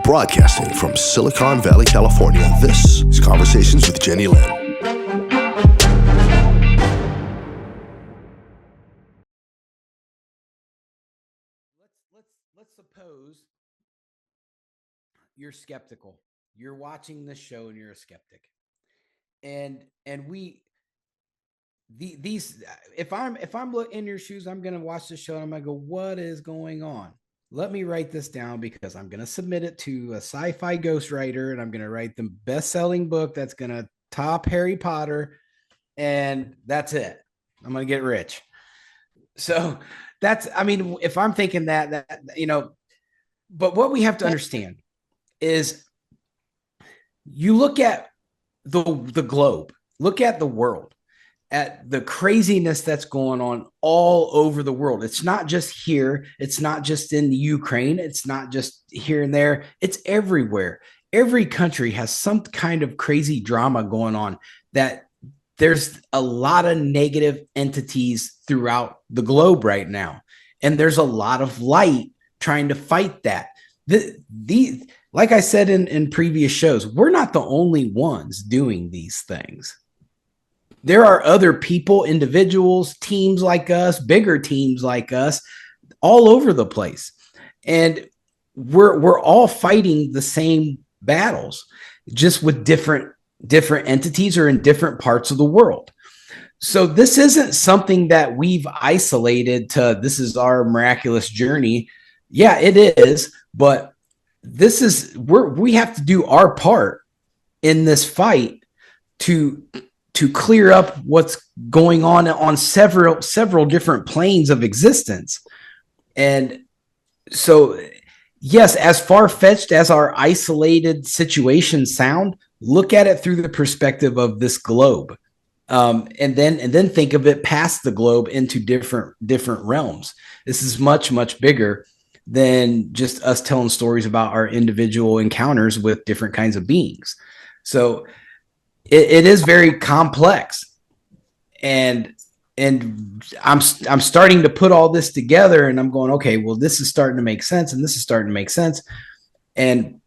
Broadcasting from Silicon Valley, California, this is Conversations with Jennylyn. Let's suppose you're skeptical. You're watching this show and you're a skeptic. And these if I'm in your shoes, I'm gonna watch the show and I'm gonna go, what is going on? Let me write this down because I'm gonna submit it to a sci-fi ghostwriter and I'm gonna write the best-selling book that's gonna top Harry Potter, and that's it. I'm gonna get rich. So that's, I mean, if I'm thinking that, but what we have to understand is you look at the globe, look at the world, at the craziness that's going on all over the world. It's not just here. It's not just in the Ukraine. It's not just here and there. It's everywhere. Every country has some kind of crazy drama going on, that there's a lot of negative entities throughout the globe right now. And there's a lot of light trying to fight that. Like I said in previous shows, we're not the only ones doing these things. There are other people, individuals, teams like us, bigger teams like us, all over the place. And we're all fighting the same battles, just with different entities or in different parts of the world. So this isn't something that we've isolated to, this is our miraculous journey. Yeah, it is. But this is, we have to do our part in this fight to clear up what's going on several different planes of existence. And so, yes, as far-fetched as our isolated situations sound, look at it through the perspective of this globe, and then think of it past the globe into different realms. This is much, much bigger than just us telling stories about our individual encounters with different kinds of beings. So it is very complex, and I'm starting to put all this together, and I'm going, okay, well, this is starting to make sense, and this is starting to make sense, and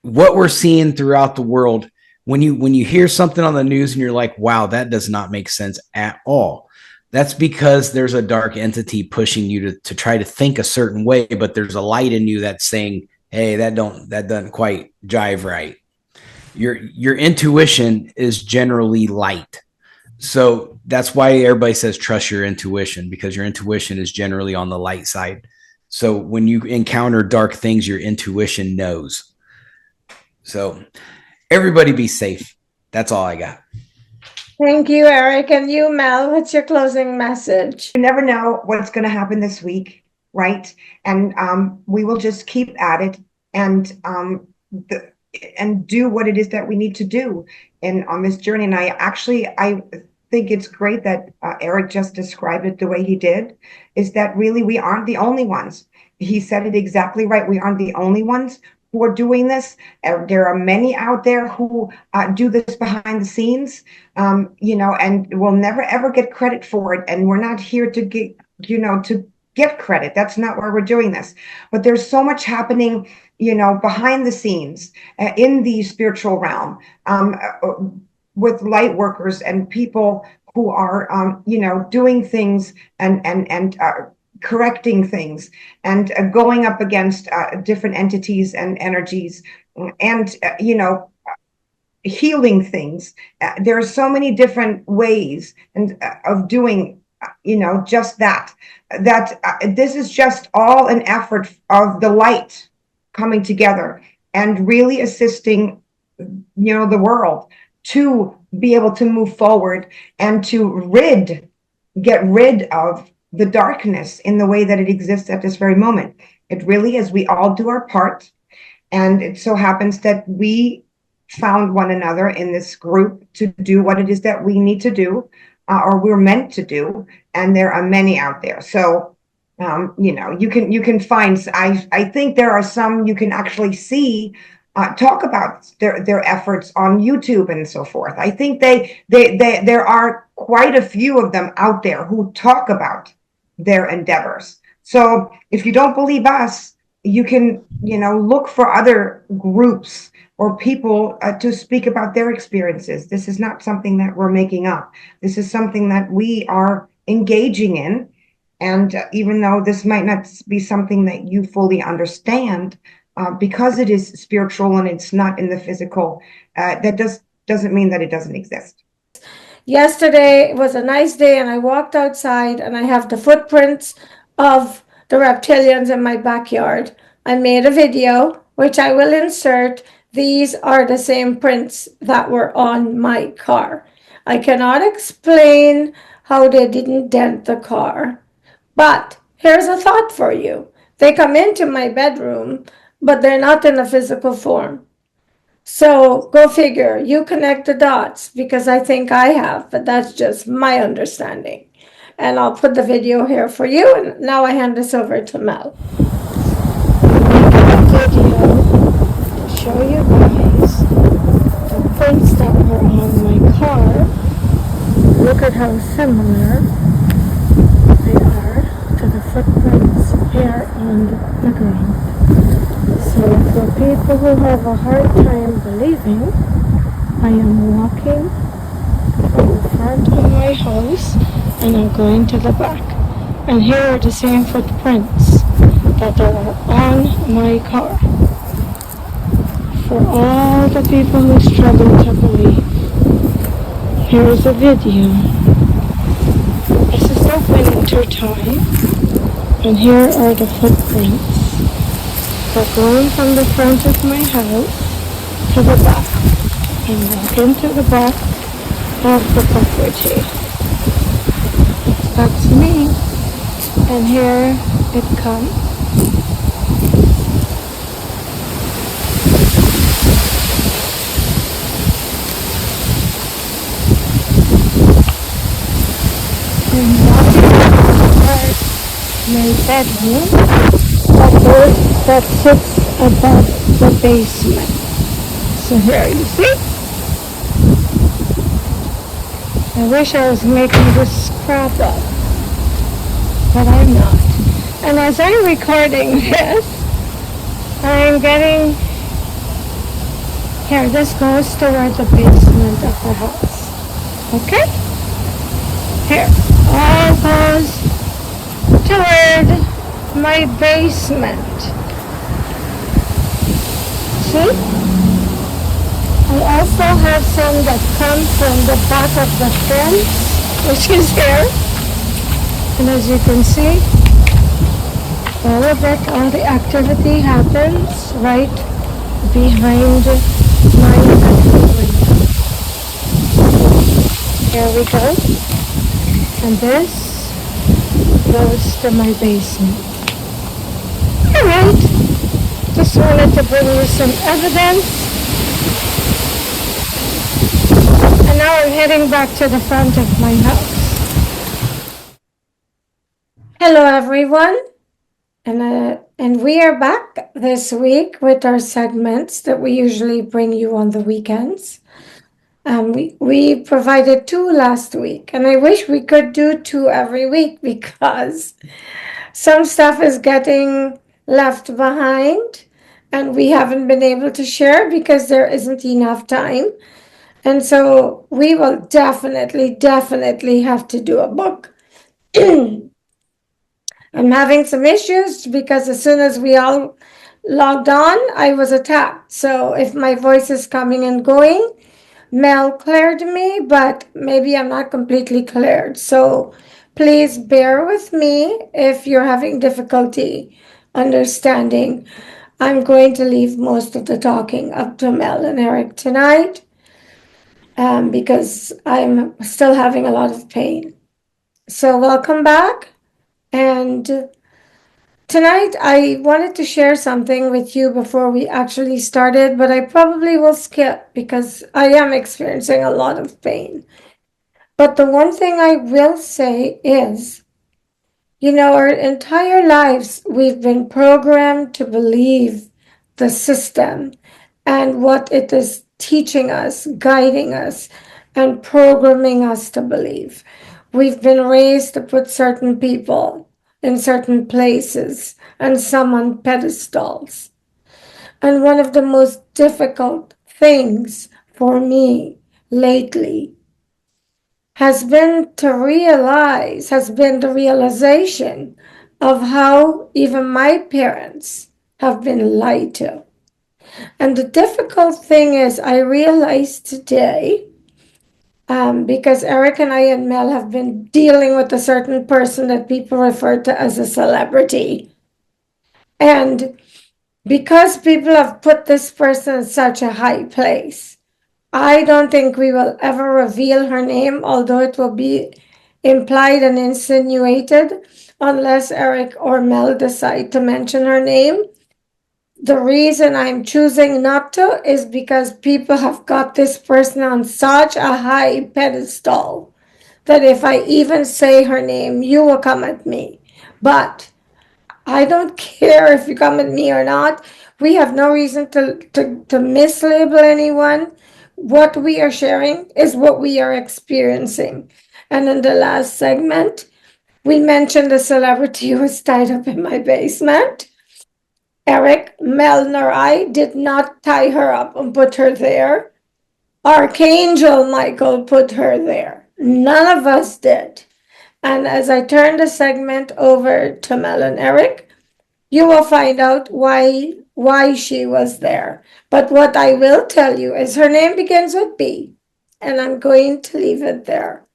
what we're seeing throughout the world, when you hear something on the news and you're like, wow, that does not make sense at all. That's because there's a dark entity pushing you to try to think a certain way, but there's a light in you that's saying, hey, that doesn't quite jive right. Your intuition is generally light. So that's why everybody says trust your intuition, because your intuition is generally on the light side. So when you encounter dark things, your intuition knows. So everybody be safe. That's all I got. Thank you, Erik. And you, Mel, what's your closing message? You never know what's going to happen this week, right? And we will just keep at it and do what it is that we need to do on this journey. And I think it's great that Erik just described it the way he did, is that really we aren't the only ones. He said it exactly right. We aren't the only ones who are doing this. There are many out there who do this behind the scenes, and will never ever get credit for it. And we're not here to get credit. That's not why we're doing this. But there's so much happening, behind the scenes in the spiritual realm, with light workers and people who are, doing things and correcting things and going up against different entities and energies and, healing things. There are so many different ways of doing, just that this is just all an effort of the light coming together and really assisting, the world to be able to move forward and to get rid of the darkness in the way that it exists at this very moment. It really is. We all do our part. And it so happens that we found one another in this group to do what it is that we need to do, or we're meant to do. And there are many out there. So, you can find, I think there are some you can actually see talk about their efforts on YouTube and so forth. I think there are quite a few of them out there who talk about their endeavors. So if you don't believe us, you can, look for other groups or people to speak about their experiences. This is not something that we're making up. This is something that we are engaging in. And even though this might not be something that you fully understand, because it is spiritual and it's not in the physical, that doesn't mean that it doesn't exist. Yesterday was a nice day, and I walked outside, and I have the footprints of the reptilians in my backyard. I made a video, which I will insert. These are the same prints that were on my car. I cannot explain how they didn't dent the car. But here's a thought for you. They come into my bedroom, but they're not in a physical form. So go figure, you connect the dots, because I think I have, but that's just my understanding. And I'll put the video here for you. And now I hand this over to Mel. Video to show you guys the prints that were on my car. Look at how similar they are to the footprints here on the ground. So for people who have a hard time believing, I am walking from the front of my house and I'm going to the back. And here are the same footprints that are on my car. For all the people who struggle to believe, here is a video. This is the winter time, and here are the footprints. They're going from the front of my house to the back, and walk into the back of the property. That's me, and here it comes. And walking toward my bedroom. That sits above the basement. So here you see. I wish I was making this crap up, but I'm not. And as I'm recording this, I'm getting, here, this goes toward the basement of the house. Okay? Here, all goes toward my basement. See? I also have some that come from the back of the fence, which is here. And as you can see, all of it, all the activity happens right behind my bedroom window. Here we go. And this goes to my basement. Alright, just wanted to bring you some evidence. And now I'm heading back to the front of my house. Hello everyone, and we are back this week with our segments that we usually bring you on the weekends. We provided 2 last week, and I wish we could do 2 every week because some stuff is getting left behind and we haven't been able to share because there isn't enough time. And so we will definitely have to do a book. I'm having some issues because as soon as we all logged on, I was attacked. So if my voice is coming and going, Mel cleared me, but maybe I'm not completely cleared. So please bear with me if you're having difficulty understanding. I'm going to leave most of the talking up to Mel and Erik tonight because I'm still having a lot of pain. So welcome back. And tonight I wanted to share something with you before we actually started, but I probably will skip because I am experiencing a lot of pain. But the one thing I will say is, our entire lives, we've been programmed to believe the system and what it is teaching us, guiding us, and programming us to believe. We've been raised to put certain people in certain places and some on pedestals. And one of the most difficult things for me lately has been the realization of how even my parents have been lied to. And the difficult thing is, I realized today, because Erik and I and Mel have been dealing with a certain person that people refer to as a celebrity. And because people have put this person in such a high place, I don't think we will ever reveal her name, although it will be implied and insinuated, unless Erik or Mel decide to mention her name. The reason I'm choosing not to is because people have got this person on such a high pedestal that if I even say her name, you will come at me. But I don't care if you come at me or not. We have no reason to mislabel anyone. What we are sharing is what we are experiencing. And in the last segment, we mentioned the celebrity who was tied up in my basement. Erik, Mel, nor I did not tie her up and put her there. Archangel Michael put her there. None of us did. And as I turn the segment over to Mel and Erik, you will find out why she was there. But what I will tell you is her name begins with B, and I'm going to leave it there.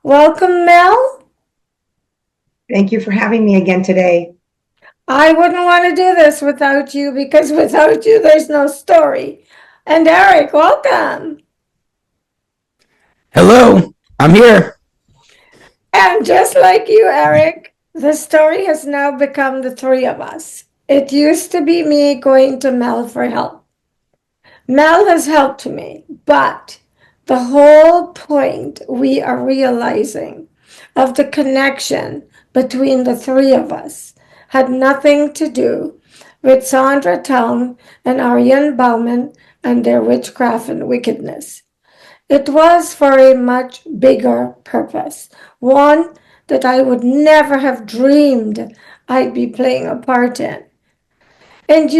Welcome, Mel. Thank you for having me again today. I wouldn't want to do this without you, because without you, there's no story. And Erik, welcome. Hello, I'm here. And just like you, Erik, the story has now become the three of us. It used to be me going to Mel for help. Mel has helped me, but the whole point we are realizing of the connection between the three of us had nothing to do with Sandra Tong and Arjen Bouwman and their witchcraft and wickedness. It was for a much bigger purpose, one that I would never have dreamed I'd be playing a part in. And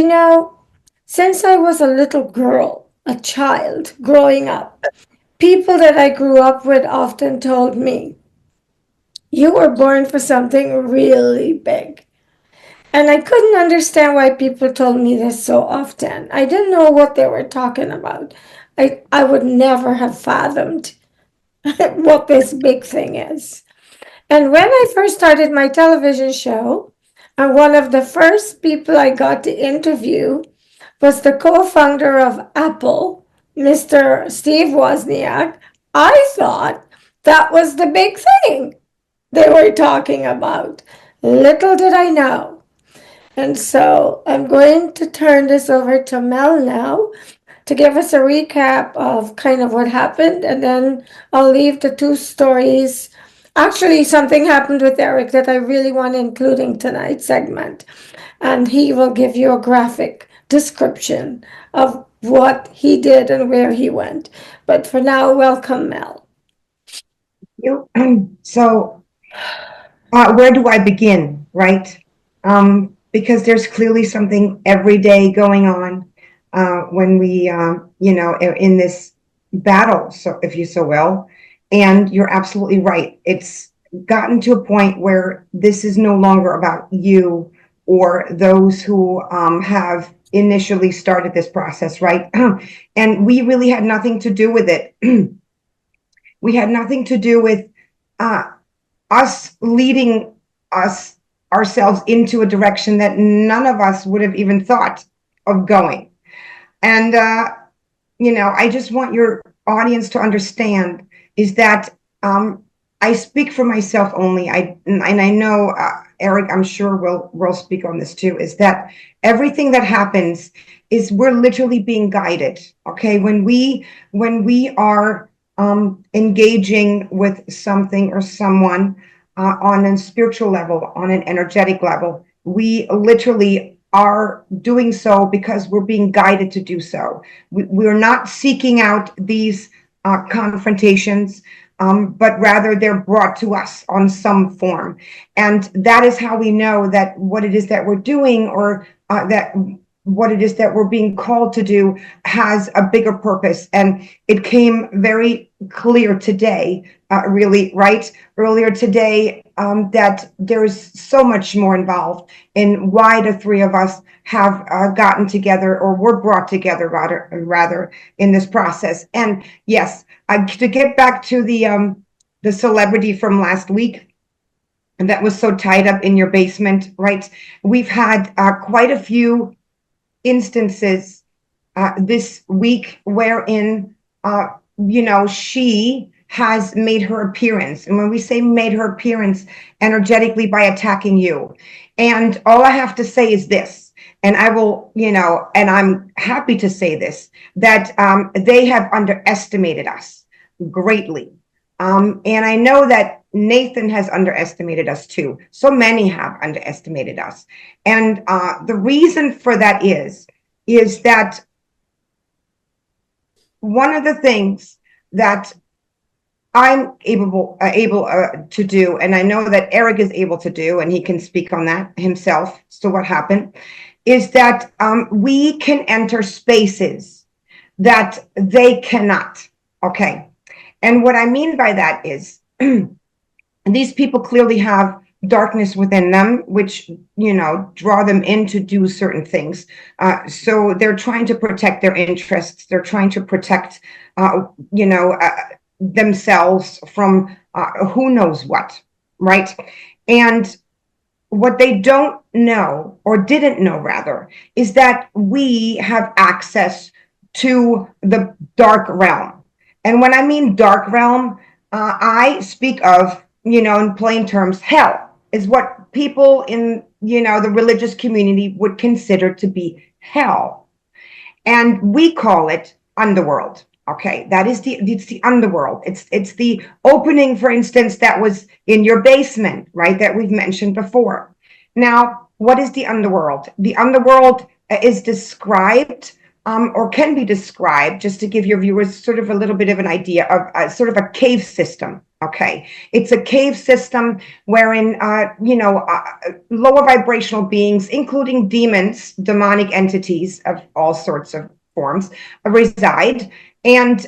since I was a little girl, a child growing up, people that I grew up with often told me, "You were born for something really big." And I couldn't understand why people told me this so often. I didn't know what they were talking about. I would never have fathomed what this big thing is. And when I first started my television show, and one of the first people I got to interview was the co-founder of Apple, Mr. Steve Wozniak, I thought that was the big thing they were talking about. Little did I know. And so I'm going to turn this over to Mel now to give us a recap of kind of what happened, and then I'll leave the two stories. Actually, something happened with Erik that I really want to include in tonight's segment, and he will give you a graphic description of what he did and where he went. But for now, welcome, Mel. So, where do I begin, right? Because there's clearly something every day going on when we, in this battle, so if you so will. And you're absolutely right. It's gotten to a point where this is no longer about you or those who have initially started this process, right? And we really had nothing to do with it. We had nothing to do with us leading ourselves into a direction that none of us would have even thought of going. And, I just want your audience to understand is that I speak for myself only. And I know Erik, I'm sure will speak on this too, is that everything that happens is we're literally being guided. Okay, when we are engaging with something or someone on a spiritual level, on an energetic level, we literally are doing so because we're being guided to do so. We're not seeking out these confrontations. but rather they're brought to us on some form. And that is how we know that what it is that we're doing, or that what it is that we're being called to do, has a bigger purpose. And it came very clear today, really, right? Earlier today, that there's so much more involved in why the three of us have gotten together, or were brought together rather in this process. And yes, to get back to the celebrity from last week, and that was so tied up in your basement, right? We've had quite a few instances this week wherein she has made her appearance. And when we say made her appearance, energetically, by attacking you. And all I have to say is this, and I will, and I'm happy to say this, that they have underestimated us greatly. And I know that Nathan has underestimated us too. So many have underestimated us. And the reason for that is that one of the things that I'm able to do, and I know that Erik is able to do, and he can speak on that himself. So what happened is that we can enter spaces that they cannot. Okay. And what I mean by that is these people clearly have darkness within them, which, draw them in to do certain things. So they're trying to protect their interests. They're trying to protect, themselves from who knows what, right? And what they don't know, or didn't know rather, is that we have access to the dark realm. And when I mean dark realm, I speak of, in plain terms, hell is what people in, the religious community would consider to be hell. And we call it underworld. Okay, it's the underworld. It's the opening, for instance, that was in your basement, right? That we've mentioned before. Now, what is the underworld? The underworld is described, or can be described, just to give your viewers sort of a little bit of an idea of sort of a cave system. Okay, it's a cave system wherein lower vibrational beings, including demons, demonic entities of all sorts of forms, reside. And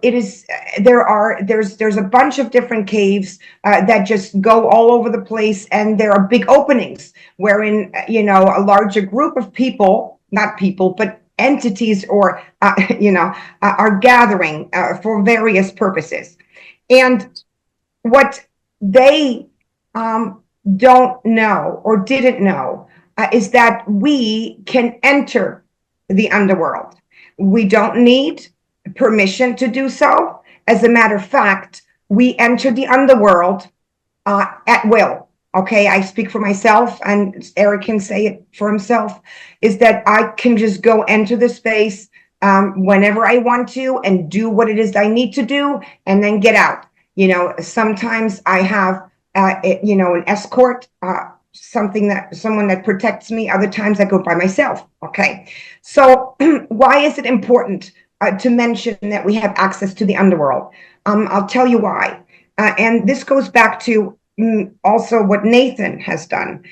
there's a bunch of different caves that just go all over the place, and there are big openings wherein a larger group of people, not people, but entities, or are gathering for various purposes. And what they don't know, or didn't know, is that we can enter the underworld. We don't need permission to do so. As a matter of fact, we enter the underworld at will. Okay, I speak for myself, and Erik can say it for himself, is that I can just go enter the space whenever I want to, and do what it is I need to do, and then get out. Sometimes I have an escort, someone that protects me. Other times I go by myself. Okay, so why is it important to mention that we have access to the underworld? I'll tell you why. And this goes back to also what Nathan has done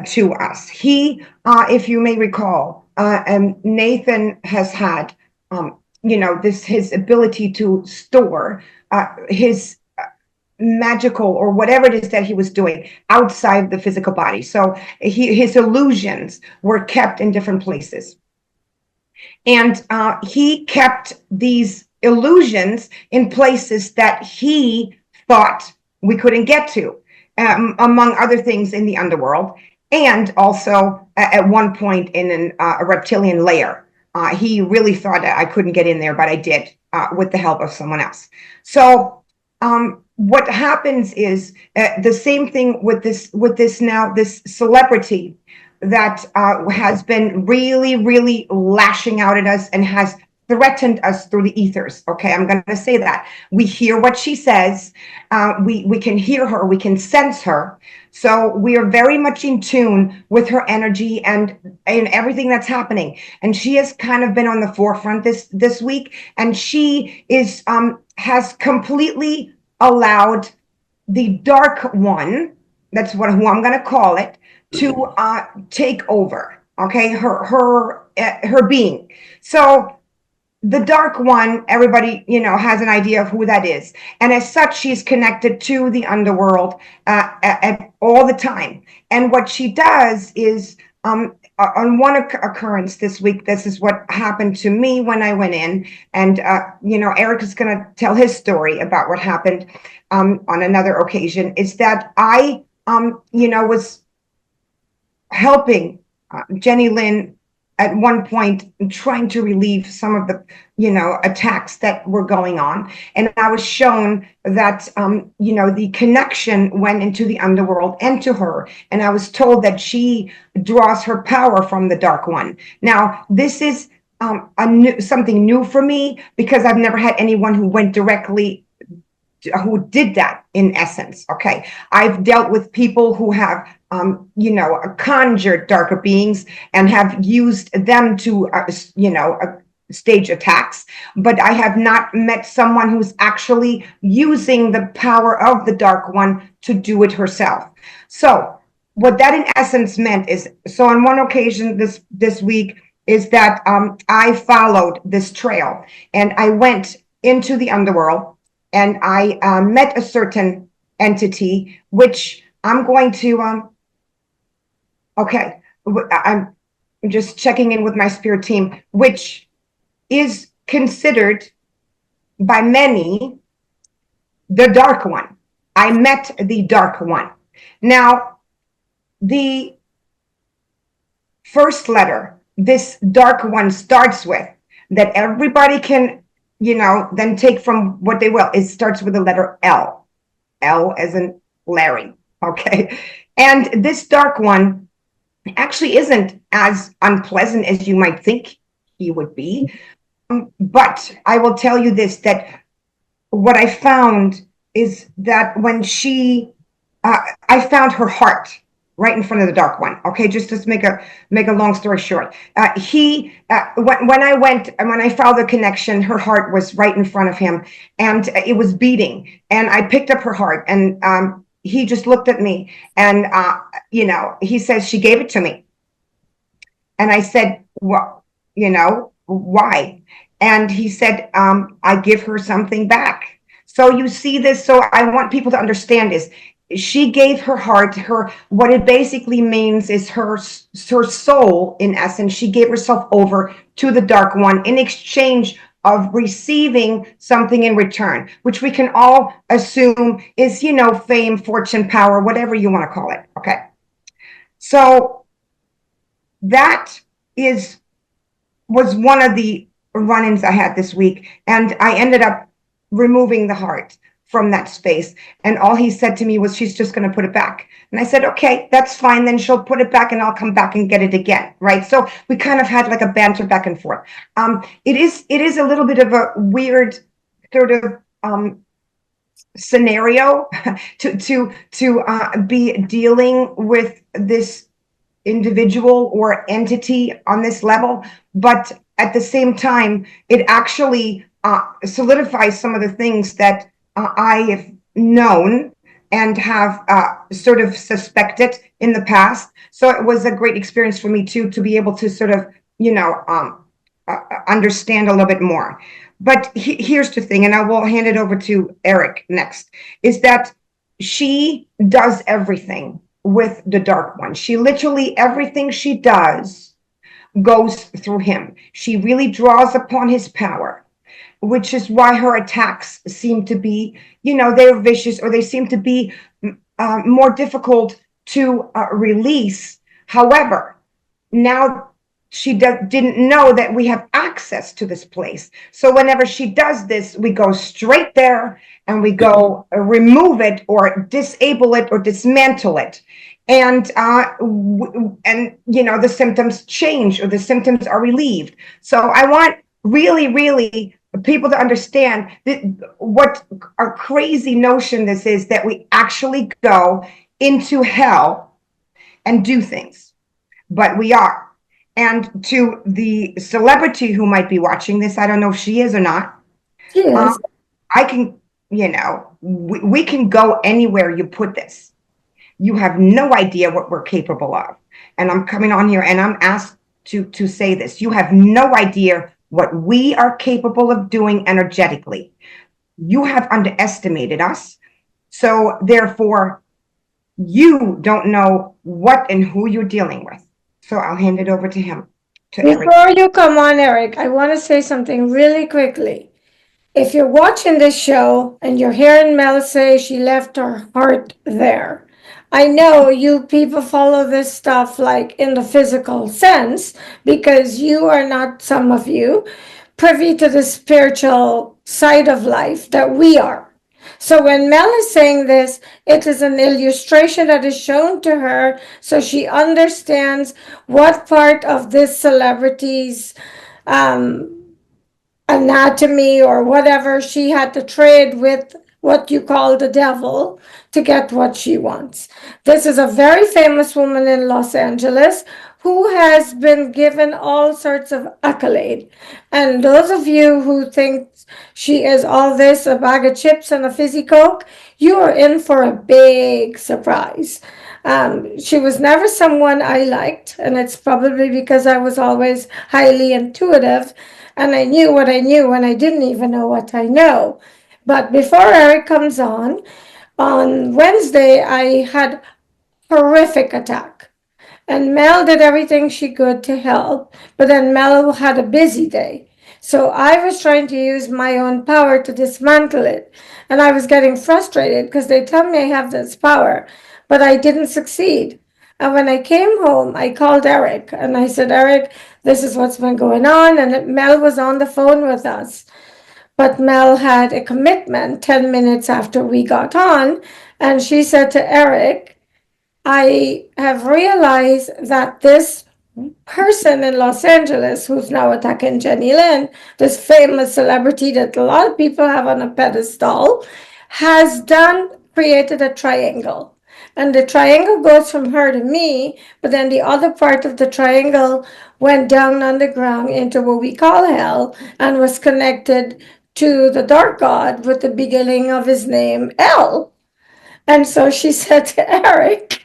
to us. He, if you may recall, Nathan has had, his ability to store his magical, or whatever it is that he was doing, outside the physical body. So his illusions were kept in different places. And he kept these illusions in places that he thought we couldn't get to, among other things in the underworld, and also at one point in a reptilian layer. He really thought I couldn't get in there, but I did, with the help of someone else. So what happens is the same thing with this celebrity that has been really, really lashing out at us, and has threatened us through the ethers. Okay, I'm going to say that. We hear what she says. We can hear her. We can sense her. So we are very much in tune with her energy and everything that's happening. And she has kind of been on the forefront this week, and she is has completely allowed the dark one, that's who I'm going to call it, to take over. Okay, her being. So the dark one, everybody, has an idea of who that is. And as such, she's connected to the underworld at all the time. And what she does is, on one occurrence this week, this is what happened to me when I went in. And, Erik is going to tell his story about what happened on another occasion, is that I, was helping Jennylyn at one point trying to relieve some of the, attacks that were going on. And I was shown that, the connection went into the underworld and to her. And I was told that she draws her power from the dark one. Now, this is something new for me, because I've never had anyone who went directly, who did that in essence. Okay. I've dealt with people who have, conjured darker beings and have used them to, stage attacks, but I have not met someone who's actually using the power of the dark one to do it herself. So what that in essence meant is, so on one occasion this week, is that I followed this trail and I went into the underworld and I met a certain entity, which I'm going to, I'm just checking in with my spirit team, which is considered by many the dark one. I met the dark one. Now, the first letter this dark one starts with, that everybody can, then take from what they will, it starts with the letter L. L as in Larry. Okay. And this dark one actually isn't as unpleasant as you might think he would be. But I will tell you this, that what I found is that when I found her heart right in front of the dark one. Okay, just to make a long story short, when I found the connection, her heart was right in front of him, and it was beating. And I picked up her heart, and he just looked at me, and he says, she gave it to me. And I said, well, why? And he said, I give her something back. So you see this. So I want people to understand is, she gave her heart, what it basically means is her soul, in essence. She gave herself over to the dark one in exchange of receiving something in return, which we can all assume is, fame, fortune, power, whatever you want to call it. Okay. So that was one of the run-ins I had this week. And I ended up removing the heart from that space. And all he said to me was, she's just going to put it back. And I said, okay, that's fine. Then she'll put it back and I'll come back and get it again. Right. So we kind of had like a banter back and forth. It is a little bit of a weird sort of scenario to be dealing with this individual or entity on this level. But at the same time, it actually solidifies some of the things that I have known and have sort of suspected in the past. So it was a great experience for me too, to be able to sort of, understand a little bit more. But here's the thing, and I will hand it over to Erik next, is that she does everything with the dark one. She literally, everything she does goes through him. She really draws upon his power, which is why her attacks seem to be, they're vicious, or they seem to be more difficult to release. However, now she didn't know that we have access to this place. So whenever she does this, we go straight there and we go remove it or disable it or dismantle it. And the symptoms change, or the symptoms are relieved. So I want really, really people to understand that what a crazy notion this is, that we actually go into hell and do things, but we are. And to the celebrity who might be watching this, I don't know if she is or not. Yes. I can we can go anywhere you put this. You have no idea what we're capable of. And I'm coming on here and I'm asked to say this. You have no idea what we are capable of doing energetically. You have underestimated us. So therefore, you don't know what and who you're dealing with. So I'll hand it over to him. Before you come on, Erik, I want to say something really quickly. If you're watching this show and you're hearing Mel say she left her heart there, I know you people follow this stuff like in the physical sense because you are not, some of you, privy to the spiritual side of life that we are. So when Mel is saying this, it is an illustration that is shown to her so she understands what part of this celebrity's anatomy or whatever she had to trade with what you call the devil to get what she wants. This is a very famous woman in Los Angeles who has been given all sorts of accolade. And those of you who think she is all this, a bag of chips and a fizzy Coke, you are in for a big surprise. She was never someone I liked, and it's probably because I was always highly intuitive and I knew what I knew when I didn't even know what I know. But before Erik comes on Wednesday, I had horrific attack. And Mel did everything she could to help, but then Mel had a busy day. So I was trying to use my own power to dismantle it. And I was getting frustrated because they tell me I have this power, but I didn't succeed. And when I came home, I called Erik and I said, Erik, this is what's been going on. And Mel was on the phone with us. But Mel had a commitment 10 minutes after we got on. And she said to Erik, I have realized that this person in Los Angeles who's now attacking Jennylyn, this famous celebrity that a lot of people have on a pedestal, has created a triangle. And the triangle goes from her to me, but then the other part of the triangle went down underground into what we call hell and was connected to the dark god with the beginning of his name, L. And so she said to Erik,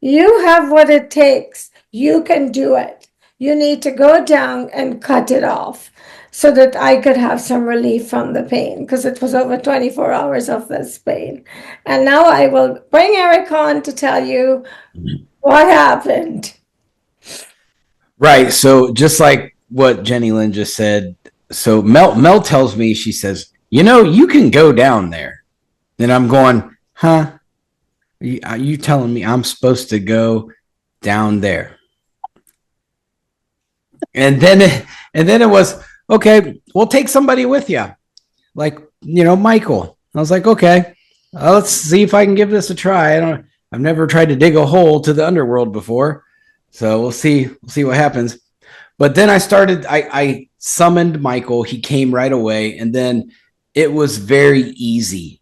you have what it takes. You can do it. You need to go down and cut it off so that I could have some relief from the pain because it was over 24 hours of this pain. And now I will bring Erik on to tell you what happened. Right. So just like what Jennylyn just said, so Mel tells me, she says, you can go down there. And I'm going, huh? Are you telling me I'm supposed to go down there? And then it was, okay, we'll take somebody with you. Like, Michael. I was like, okay, let's see if I can give this a try. I've never tried to dig a hole to the underworld before. So we'll see what happens. But then I summoned Michael. He came right away. And then it was very easy.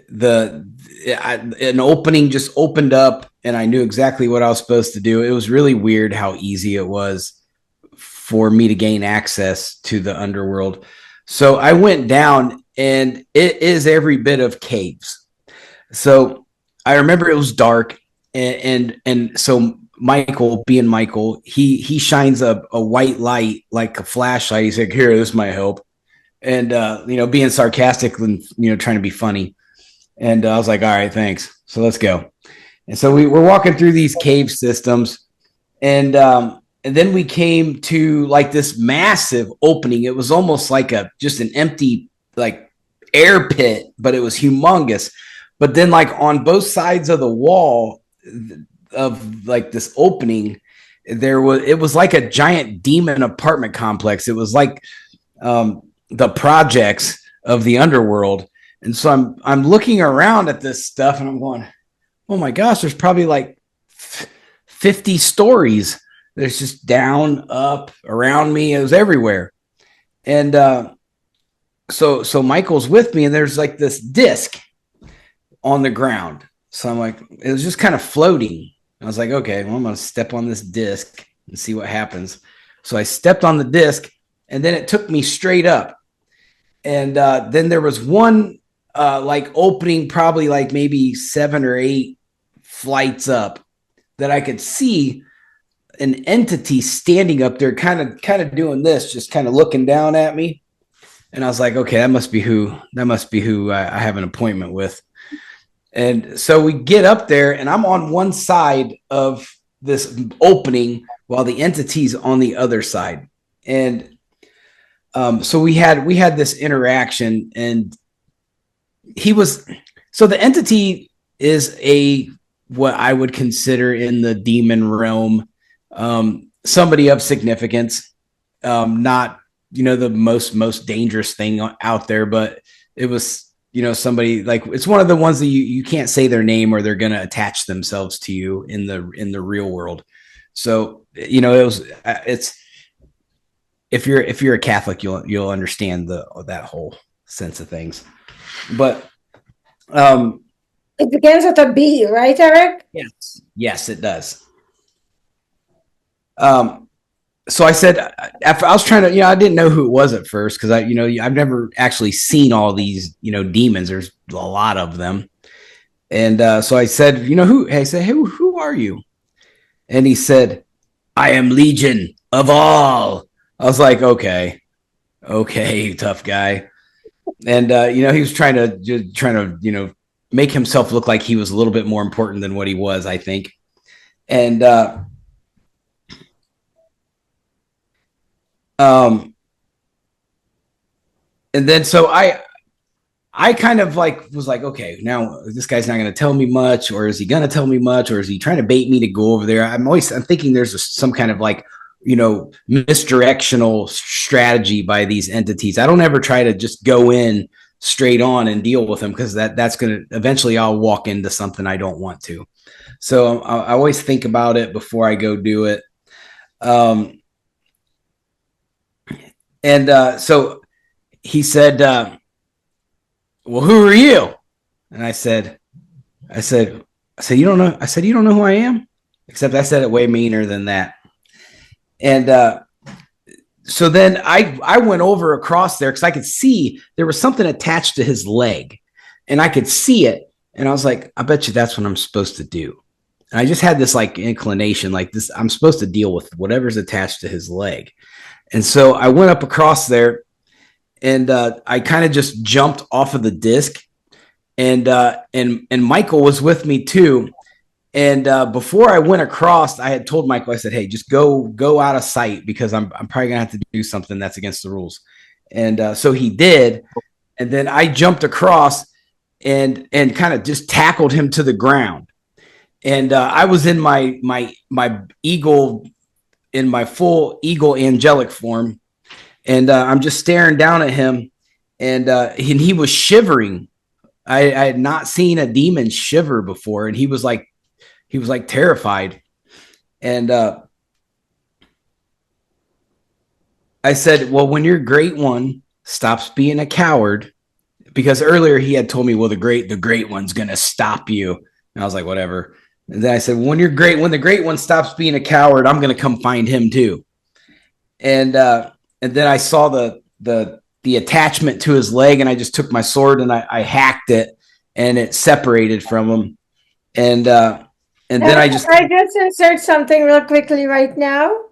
An opening just opened up and I knew exactly what I was supposed to do. It was really weird how easy it was for me to gain access to the underworld. So I went down and it is every bit of caves. So I remember it was dark and so Michael, being Michael, he shines a white light like a flashlight. He's like, here, this might help. And, being sarcastic and, trying to be funny. And I was like, all right, thanks. So let's go. And so we were walking through these cave systems and then we came to like this massive opening. It was almost like just an empty like air pit, but it was humongous. But then like on both sides of the wall of like this opening, it was like a giant demon apartment complex. It was like the projects of the underworld. And so I'm looking around at this stuff and I'm going, oh my gosh, there's probably like 50 stories. There's just down, up, around me. It was everywhere. And so Michael's with me and there's like this disc on the ground. So I'm like, it was just kind of floating. I was like, okay, well, I'm going to step on this disc and see what happens. So I stepped on the disc and then it took me straight up. And then there was one like opening probably like maybe 7 or 8 flights up, that I could see an entity standing up there, kind of doing this, just kind of looking down at me. And I was like, okay, that must be who I have an appointment with. And so we get up there, and I'm on one side of this opening while the entity's on the other side. And so we had this interaction, and the entity is what I would consider in the demon realm, somebody of significance, not, the most dangerous thing out there, but it was, somebody, like, it's one of the ones that you can't say their name, or they're going to attach themselves to you in the real world. So, it's, if you're a Catholic, you'll understand that whole sense of things. But it begins with a B, right, Erik? Yes, it does. So I said, after I was trying to, I didn't know who it was at first, because I've never actually seen all these, demons. There's a lot of them. And so I said, who are you? And he said, I am Legion of All. I was like, okay, tough guy. And he was trying to make himself look like he was a little bit more important than what he was, I think. And and then so I kind of was like, okay, now this guy's not going to tell me much, or is he going to tell me much, or is he trying to bait me to go over there? I'm thinking there's some kind of misdirectional strategy by these entities. I don't ever try to just go in straight on and deal with them, because that's going to eventually, I'll walk into something I don't want to. So I always think about it before I go do it. So he said, well, who are you? And I said, you don't know? I said, you don't know who I am? Except I said it way meaner than that. And so then I went over across there, because I could see there was something attached to his leg, and I could see it. And I was like, I bet you that's what I'm supposed to do. And I just had this inclination, like this, I'm supposed to deal with whatever's attached to his leg. And so I went up across there, and I kind of just jumped off of the disc, and Michael was with me too. And before I went across, I had told Michael, I said, hey, just go out of sight, because I'm probably gonna have to do something that's against the rules. And so he did. And then I jumped across and kind of just tackled him to the ground. And I was in my eagle, in my full eagle angelic form. And I'm just staring down at him, and he was shivering. I had not seen a demon shiver before. And he was terrified. And I said, well, when your great one stops being a coward, because earlier he had told me, well, the great one's going to stop you. And I was like, whatever. And then I said, when the great one stops being a coward, I'm going to come find him too. And then I saw the attachment to his leg, and I just took my sword and I hacked it, and it separated from him. And then I just insert something real quickly right now.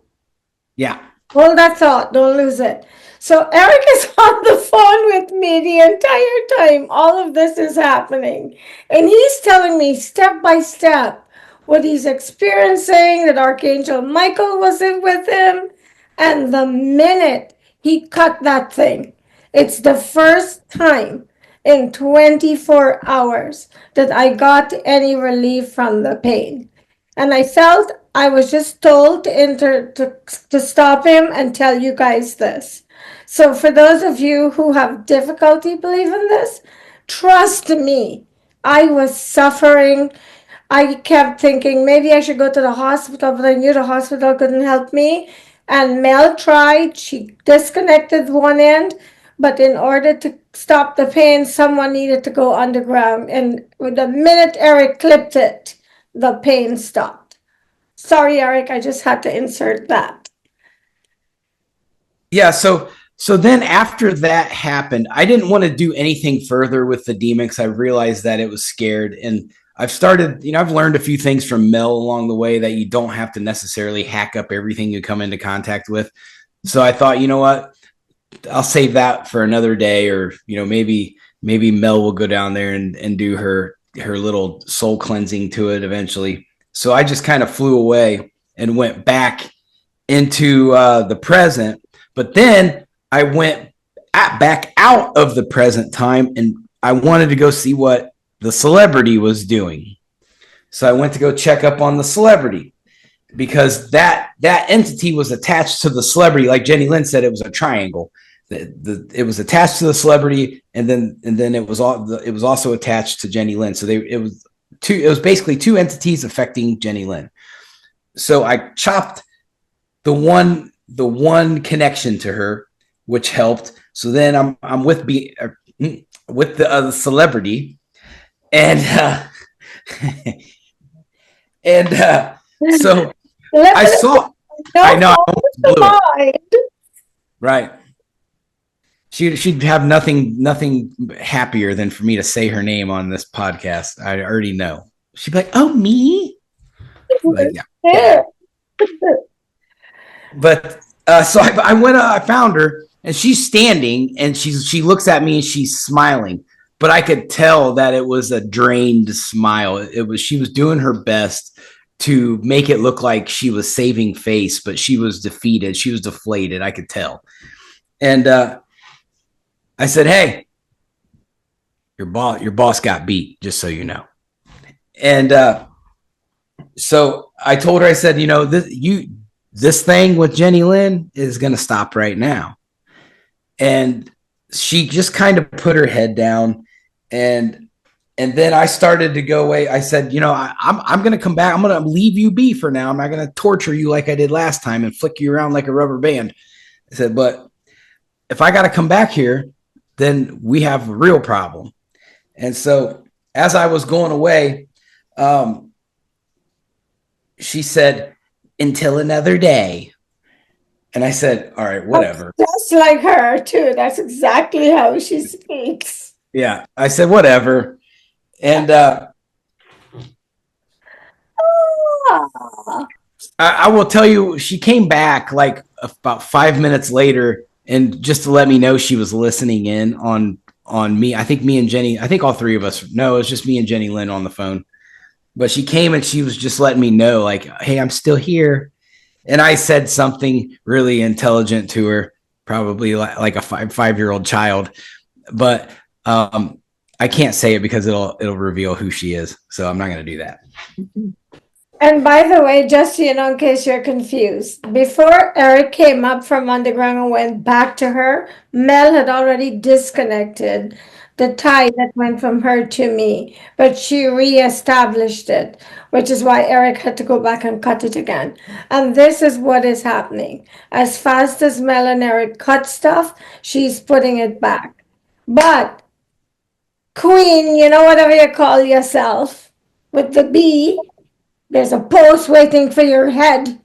Yeah. Hold that thought. Don't lose it. So Erik is on the phone with me the entire time all of this is happening. And he's telling me step by step what he's experiencing, that Archangel Michael was in with him. And the minute he cut that thing, it's the first time in 24 hours that I got any relief from the pain. And I felt I was just told to stop him and tell you guys this. So for those of you who have difficulty believing this, trust me, I was suffering. I kept thinking maybe I should go to the hospital, but I knew the hospital couldn't help me. And Mel tried. She disconnected one end, but in order to stop the pain, someone needed to go underground. And the minute Erik clipped it, the pain stopped. Sorry, Erik, I just had to insert that. Yeah. So So then after that happened, I didn't want to do anything further with the demon because I realized that it was scared. And I've started, I've learned a few things from Mel along the way that you don't have to necessarily hack up everything you come into contact with. So I thought, you know what? I'll save that for another day, or maybe Mel will go down there and do her little soul cleansing to it eventually. So I just kind of flew away and went back into the present, but then I went back out of the present time, and I wanted to go see what the celebrity was doing. So I went to go check up on the celebrity, because that entity was attached to the celebrity. Like Jennylyn said, it was a triangle. It was attached to the celebrity, and then it was also attached to Jennylyn. So it was basically two entities affecting Jennylyn. So I chopped the one connection to her, which helped. So then I'm with the celebrity, and so I saw. I know. Right. She'd have nothing happier than for me to say her name on this podcast. I already know. She'd be like, "Oh, me?" Like, yeah. But so I went. I found her, and she's standing, and she looks at me, and she's smiling. But I could tell that it was a drained smile. She was doing her best to make it look like she was saving face, but she was defeated. She was deflated. I could tell. And I said, "Hey, your boss got beat, just so you know." And so I told her, I said, this thing with Jennylyn is going to stop right now. And she just kind of put her head down, and then I started to go away. I said, I'm going to come back. I'm going to leave you be for now. I'm not going to torture you like I did last time and flick you around like a rubber band. I said, but if I got to come back here, then we have a real problem. And so as I was going away, she said, "Until another day." And I said, "All right, whatever." Just like her too. That's exactly how she speaks. Yeah. I said, "Whatever." And I will tell you, she came back like about 5 minutes later, and just to let me know she was listening in on me. I think me and Jenny, I think all three of us. No, it was just me and Jennylyn on the phone. But she came and she was just letting me know, like, "Hey, I'm still here." And I said something really intelligent to her, probably like a five-year-old child. But I can't say it because it'll reveal who she is. So I'm not going to do that. And by the way, just so you know, in case you're confused, before Erik came up from underground and went back to her, Mel had already disconnected the tie that went from her to me, but she reestablished it, which is why Erik had to go back and cut it again. And this is what is happening. As fast as Mel and Erik cut stuff, she's putting it back. But Queen, whatever you call yourself, with the B, there's a post waiting for your head.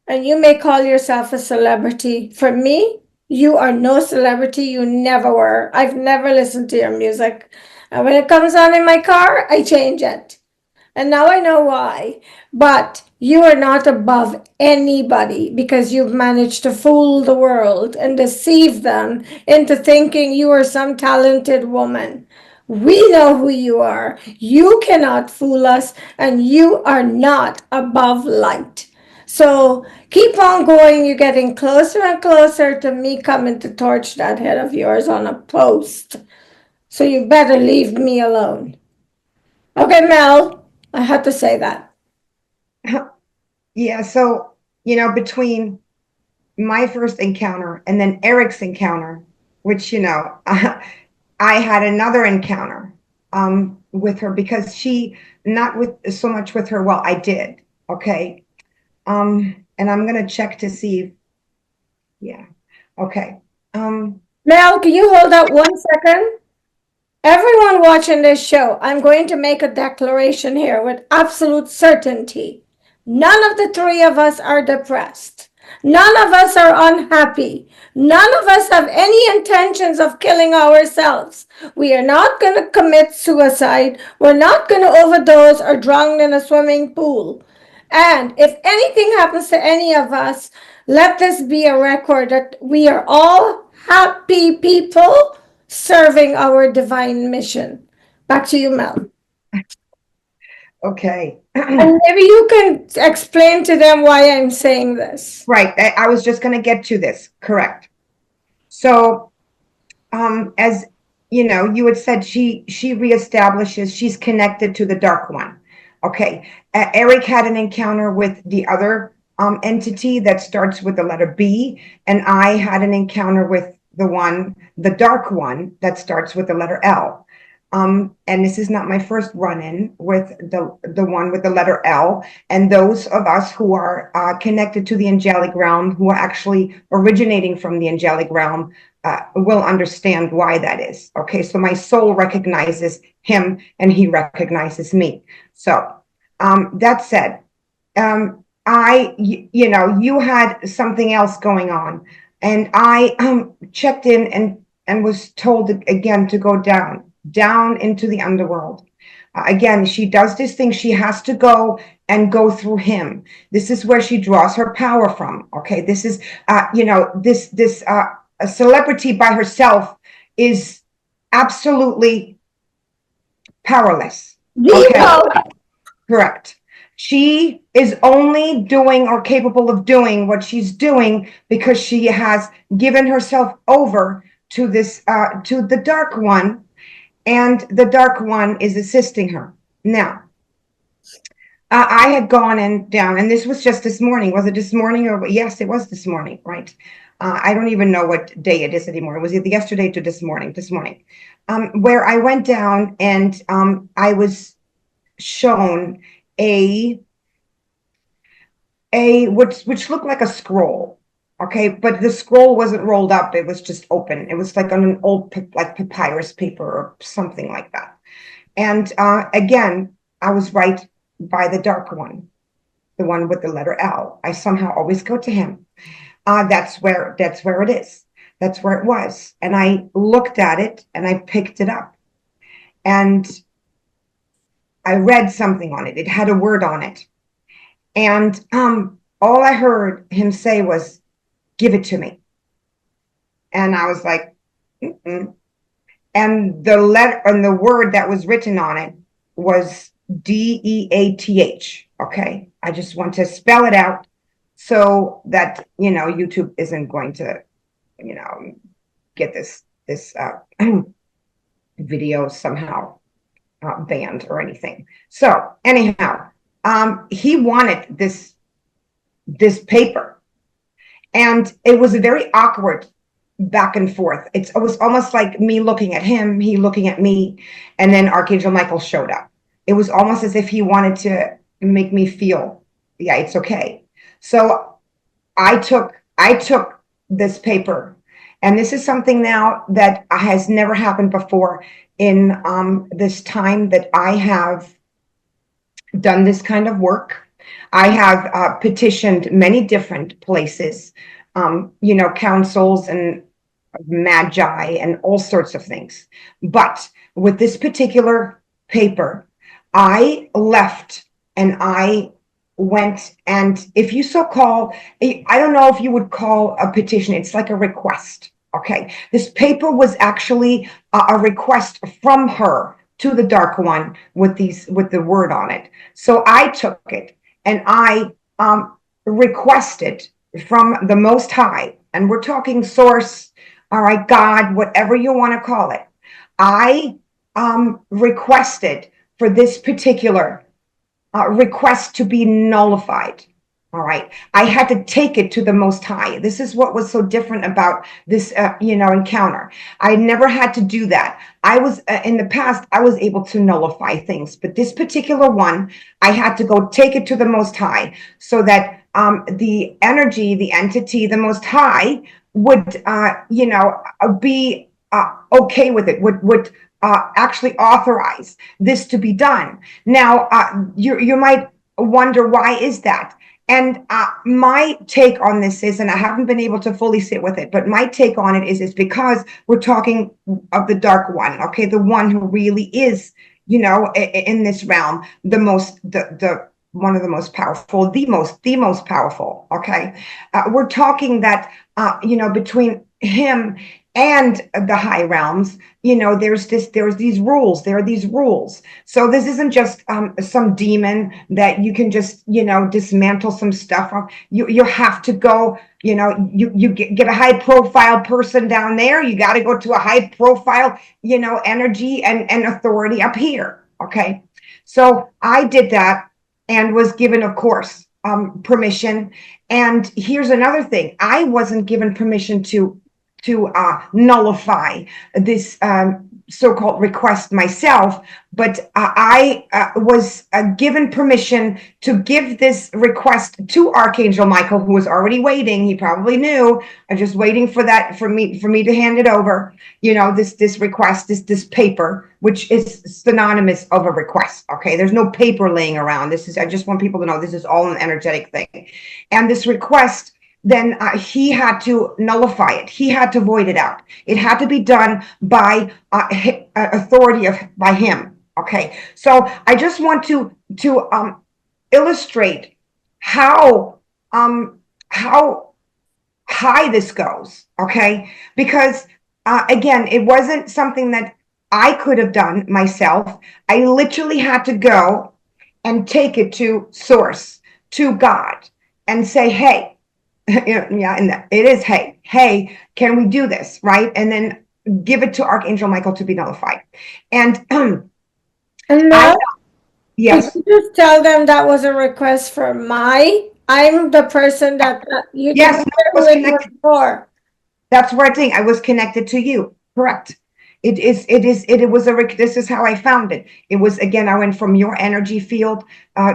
And you may call yourself a celebrity. For me, you are no celebrity. You never were. I've never listened to your music. And when it comes on in my car, I change it. And now I know why. But you are not above anybody because you've managed to fool the world and deceive them into thinking you are some talented woman. We know who you are. You cannot fool us, and you are not above light. So keep on going. You're getting closer and closer to me coming to torch that head of yours on a post. So you better leave me alone. Okay, Mel, I had to say that. Yeah, so, between my first encounter and then Erik's encounter, which, I had another encounter with her because not with so much with her. Well, I did. Okay. And I'm going to check to see. Yeah. Okay. Mel, can you hold up 1 second? Everyone watching this show, I'm going to make a declaration here with absolute certainty. None of the three of us are depressed. None of us are unhappy. None of us have any intentions of killing ourselves. We are not going to commit suicide. We're not going to overdose or drown in a swimming pool. And if anything happens to any of us, let this be a record that we are all happy people serving our divine mission. Back to you, Mel. Okay. And maybe you can explain to them why I'm saying this. Right. I was just going to get to this. Correct. So, as you know, you had said she reestablishes, she's connected to the Dark One. Okay. Erik had an encounter with the other entity that starts with the letter B, and I had an encounter with the Dark One that starts with the letter L. And this is not my first run-in with the one with the letter L. And those of us who are connected to the angelic realm, who are actually originating from the angelic realm, will understand why that is. Okay, so my soul recognizes him and he recognizes me. So that said, you had something else going on, and I checked in and was told again to go down into the underworld. Again, she does this thing. She has to go through him. This is where she draws her power from. Okay, this is, a celebrity by herself is absolutely powerless. Okay, correct. She is only doing or capable of doing what she's doing because she has given herself over to this, to the Dark One. And the Dark One is assisting her. Now, I had gone down, and this was just this morning. Was it this morning? Yes, it was this morning, right? I don't even know what day it is anymore. It was either yesterday to this morning, where I went down and I was shown which looked like a scroll. Okay, but the scroll wasn't rolled up. It was just open. It was like on an old papyrus paper or something like that. And again, I was right by the Dark One, the one with the letter L. I somehow always go to him. That's where it is. That's where it was. And I looked at it and I picked it up. And I read something on it. It had a word on it. And all I heard him say was, "Give it to me." And I was like, mm-mm. And the letter and the word that was written on it was DEATH. Okay. I just want to spell it out so that, YouTube isn't going to, get this video somehow banned or anything. So anyhow, he wanted this paper. And it was a very awkward back and forth. It was almost like me looking at him, he looking at me, and then Archangel Michael showed up. It was almost as if he wanted to make me feel, yeah, it's okay. So I took this paper, and this is something now that has never happened before in this time that I have done this kind of work. I have petitioned many different places, councils and magi and all sorts of things. But with this particular paper, I left and I went, and if you so call, I don't know if you would call a petition, it's like a request. Okay. This paper was actually a request from her to the Dark One with the word on it. So I took it and I requested from the Most High, and we're talking source, all right, God, whatever you want to call it. I requested for this particular request to be nullified. All right. I had to take it to the Most High. This is what was so different about this, encounter. I never had to do that. I was in the past, I was able to nullify things, but this particular one, I had to go take it to the Most High so that the energy, the entity, the Most High would, be okay with it, would actually authorize this to be done. Now, you might wonder, why is that? And my take on this is, and I haven't been able to fully sit with it, but my take on it is because we're talking of the dark one, okay, the one who really is, in this realm, the one of the most powerful, the most powerful. Okay, we're talking that between him and the high realms, there's these rules. There are these rules. So this isn't just some demon that you can just dismantle some stuff. You have to go. You get a high profile person down there. You got to go to a high profile energy and authority up here. Okay, so I did that and was given, of course, permission. And here's another thing: I wasn't given permission to nullify this so-called request myself, but I was given permission to give this request to Archangel Michael, who was already waiting. He probably knew. I'm just waiting for me to hand it over. This request, this paper, which is synonymous of a request. Okay, there's no paper laying around. I just want people to know this is all an energetic thing, and this request. Then he had to nullify it. He had to void it out. It had to be done by authority by him. Okay, so I just want to illustrate how high this goes. Okay, because again, it wasn't something that I could have done myself. I literally had to go and take it to Source, to God, and say, hey. Yeah, and it is, hey, can we do this, right? And then give it to Archangel Michael to be nullified. And now, yes, could you just tell them that was a request for I'm the person that you yes, was connected for. That's where I was connected to you. Correct. It was this is how I found it. It was, again, I went from your energy field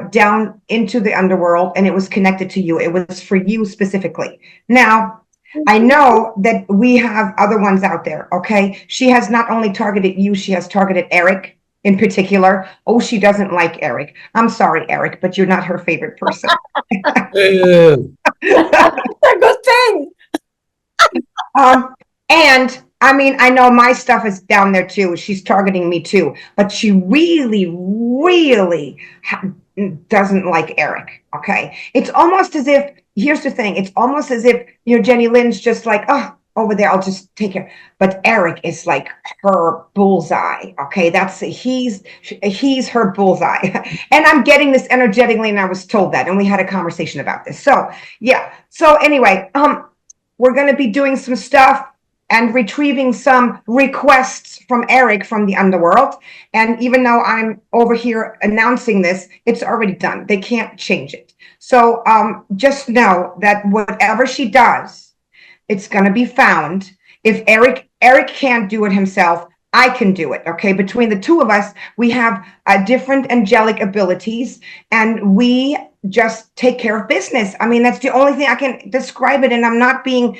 down into the underworld, and it was connected to you. It was for you specifically. Now, I know that we have other ones out there. Okay. She has not only targeted you, she has targeted Erik in particular. Oh, she doesn't like Erik. I'm sorry, Erik, but you're not her favorite person. That's a good thing. And I mean, I know my stuff is down there too. She's targeting me too, but she really, really doesn't like Erik. Okay. It's almost as if, here's the thing. It's almost as if, Jennylyn's just like, oh, over there, I'll just take care. But Erik is like her bullseye. Okay. He's her bullseye. And I'm getting this energetically, and I was told that, and we had a conversation about this. So yeah. So anyway, we're going to be doing some stuff and retrieving some requests from Erik from the underworld. And even though I'm over here announcing this, it's already done. They can't change it. So just know that whatever she does, it's going to be found. If Erik can't do it himself, I can do it. Okay. Between the two of us, we have different angelic abilities, and we just take care of business. I mean, that's the only thing I can describe it. And I'm not being,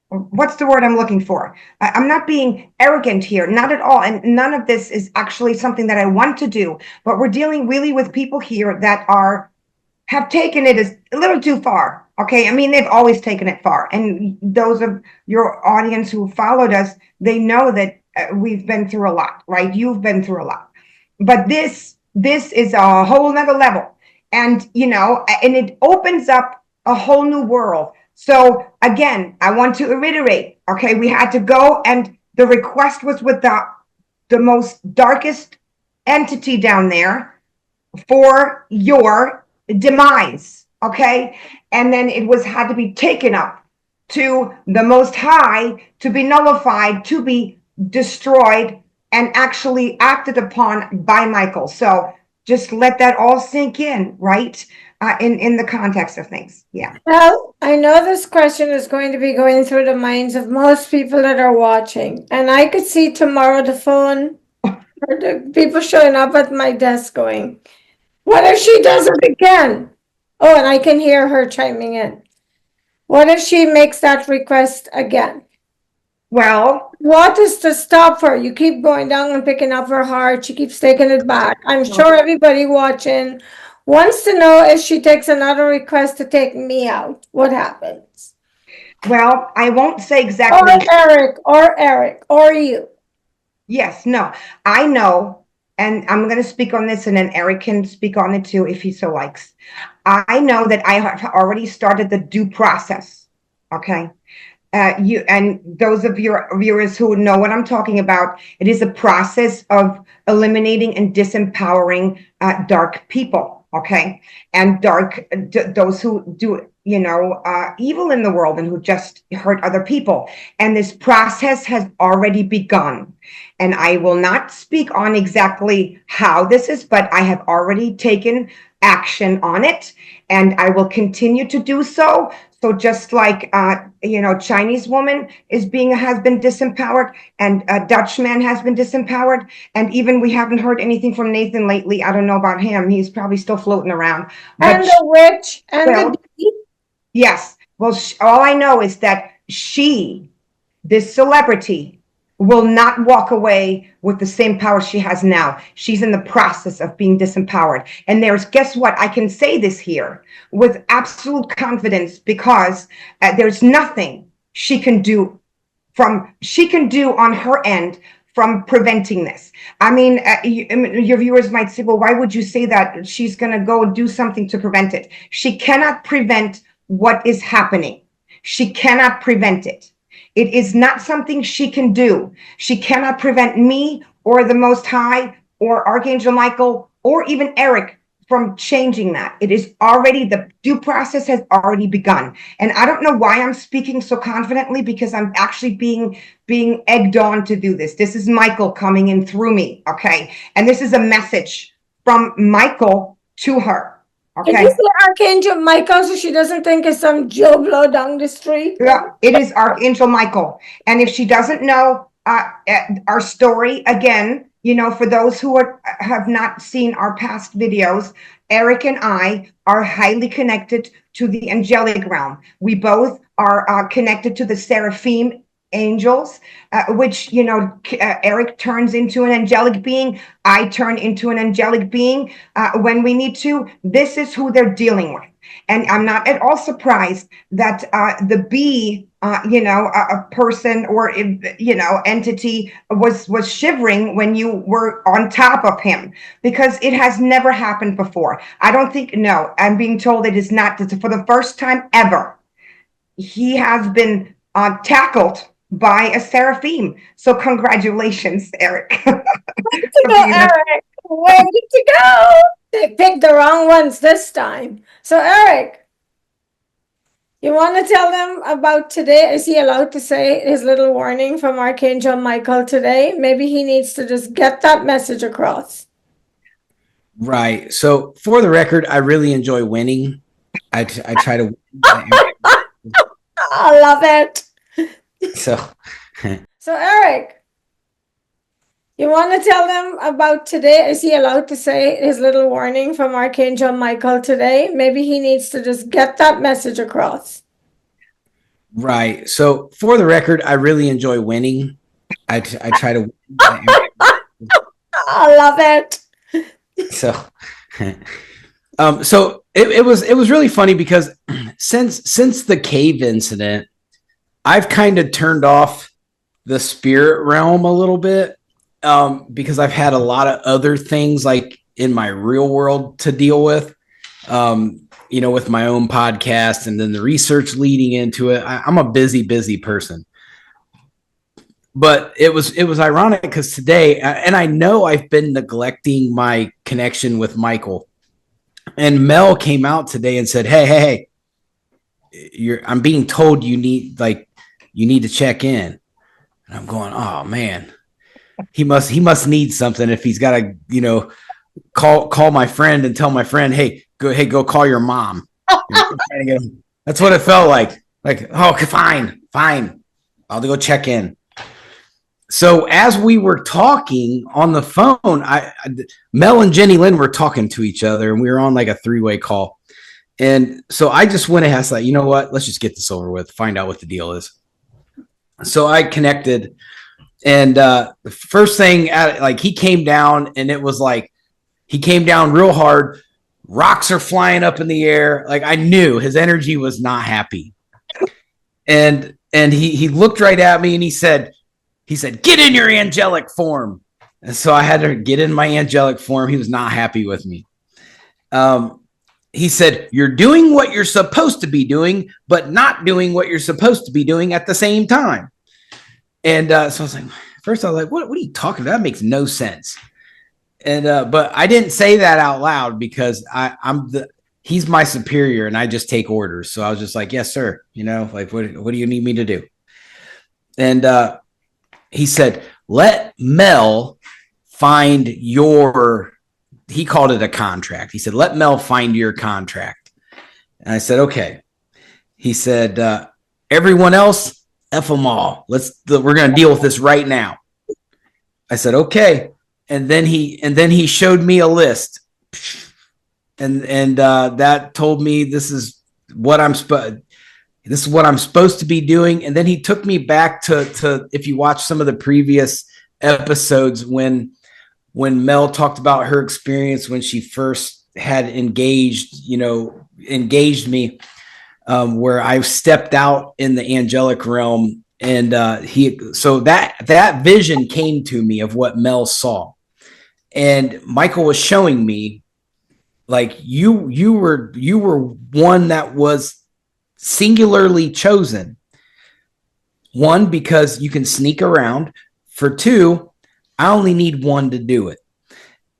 what's the word I'm looking for? I'm not being arrogant here, not at all. And none of this is actually something that I want to do, but we're dealing really with people here that have taken it as a little too far. Okay. I mean, they've always taken it far. And those of your audience who followed us, they know that we've been through a lot, right? You've been through a lot, but this is a whole nother level. And, and it opens up a whole new world. So again, I want to reiterate, okay, we had to go, and the request was with the most darkest entity down there for your demise, okay? And then it had to be taken up to the Most High to be nullified, to be destroyed, and actually acted upon by Michael. So just let that all sink in, right? In the context of things. Yeah. Well, I know this question is going to be going through the minds of most people that are watching. And I could see tomorrow the phone or the people showing up at my desk going, what if she does it again? Oh, and I can hear her chiming in. What if she makes that request again? Well, What is the stop for? You keep going down and picking up her heart. She keeps taking it back. I'm sure everybody watching wants to know if she takes another request to take me out. What happens? well, I won't say Or exactly. Eric, or you. Yes, no, I know, and I'm going to speak on this, and then Eric can speak on it too if he so likes. I know that I have already started the due process. Okay. You and those of your viewers who know what I'm talking about, it is a process of eliminating and disempowering dark people, okay, and those who do evil in the world and who just hurt other people. And this process has already begun. And I will not speak on exactly how this is, but I have already taken action on it, and I will continue to do so. So just like Chinese woman has been disempowered, and a Dutch man has been disempowered, and even we haven't heard anything from Nathan lately. I don't know about him; he's probably still floating around. And the witch and the bee. Yes. Well, all I know is that this celebrity, will not walk away with the same power she has now. She's in the process of being disempowered. And guess what? I can say this here with absolute confidence because there's nothing she can do on her end from preventing this. I mean, your viewers might say, well, why would you say that? She's going to go do something to prevent it. She cannot prevent what is happening. She cannot prevent it. It is not something she can do. She cannot prevent me or the Most High or Archangel Michael or even Eric from changing that. The due process has already begun. And I don't know why I'm speaking so confidently, because I'm actually being egged on to do this. This is Michael coming in through me, okay? And this is a message from Michael to her. Okay. Did you say Archangel Michael so she doesn't think it's some Joe Blow down the street? Yeah, it is Archangel Michael. And if she doesn't know our story, again, for those who have not seen our past videos, Eric and I are highly connected to the angelic realm. We both are connected to the seraphim angels, which, Eric turns into an angelic being. I turn into an angelic being when we need to. This is who they're dealing with. And I'm not at all surprised that the bee, a person or, entity was shivering when you were on top of him, because it has never happened before. I don't think, no, I'm being told it is not. For the first time ever, he has been tackled by a seraphim. So congratulations, Eric. Way to go, Eric. Way to go. They picked the wrong ones this time. So, Eric, you want to tell them about today? Is he allowed to say his little warning from Archangel Michael today? Maybe he needs to just get that message across. Right. So, for the record, I really enjoy winning. I try to. I love it. So, Eric, you want to tell them about today? Is he allowed to say his little warning from Archangel Michael today? Maybe he needs to just get that message across. Right. So, for the record, I really enjoy winning. I try to. I love it. So, it was really funny because since the cave incident, I've kind of turned off the spirit realm a little bit because I've had a lot of other things like in my real world to deal with, with my own podcast and then the research leading into it. I'm a busy person. But it was ironic because today, and I know I've been neglecting my connection with Michael, and Mel came out today and said, "Hey, I'm being told you need to check in." And I'm going, "Oh man, he must need something if he's got to, call my friend and tell my friend, hey, go call your mom." That's what it felt like. Like, oh, fine, I'll go check in. So as we were talking on the phone, Mel and Jennylyn were talking to each other, and we were on like a 3-way call. And so I just went ahead and said, you know what? Let's just get this over with, find out what the deal is. So I connected, and the first thing, like he came down, and it was like he came down real hard. Rocks are flying up in the air. Like I knew his energy was not happy, and he looked right at me and he said, "Get in your angelic form." And so I had to get in my angelic form. He was not happy with me. He said, "You're doing what you're supposed to be doing, but not doing what you're supposed to be doing at the same time." And so I was like, first I was like, what are you talking about? That makes no sense. And but I didn't say that out loud because he's my superior and I just take orders. So I was just like, yes, sir. You know, like, what do you need me to do? And he said, let Mel find he called it a contract. He said, let Mel find your contract. And I said, okay. He said, everyone else, F them all. We're going to deal with this right now. I said, okay. And then he showed me a list, and that told me this is what I'm supposed to be doing. And then he took me back to if you watch some of the previous episodes when Mel talked about her experience when she first had engaged me, where I stepped out in the angelic realm, and so that vision came to me of what Mel saw. And Michael was showing me, like, you were one that was singularly chosen. One, because you can sneak around. For two, I only need one to do it.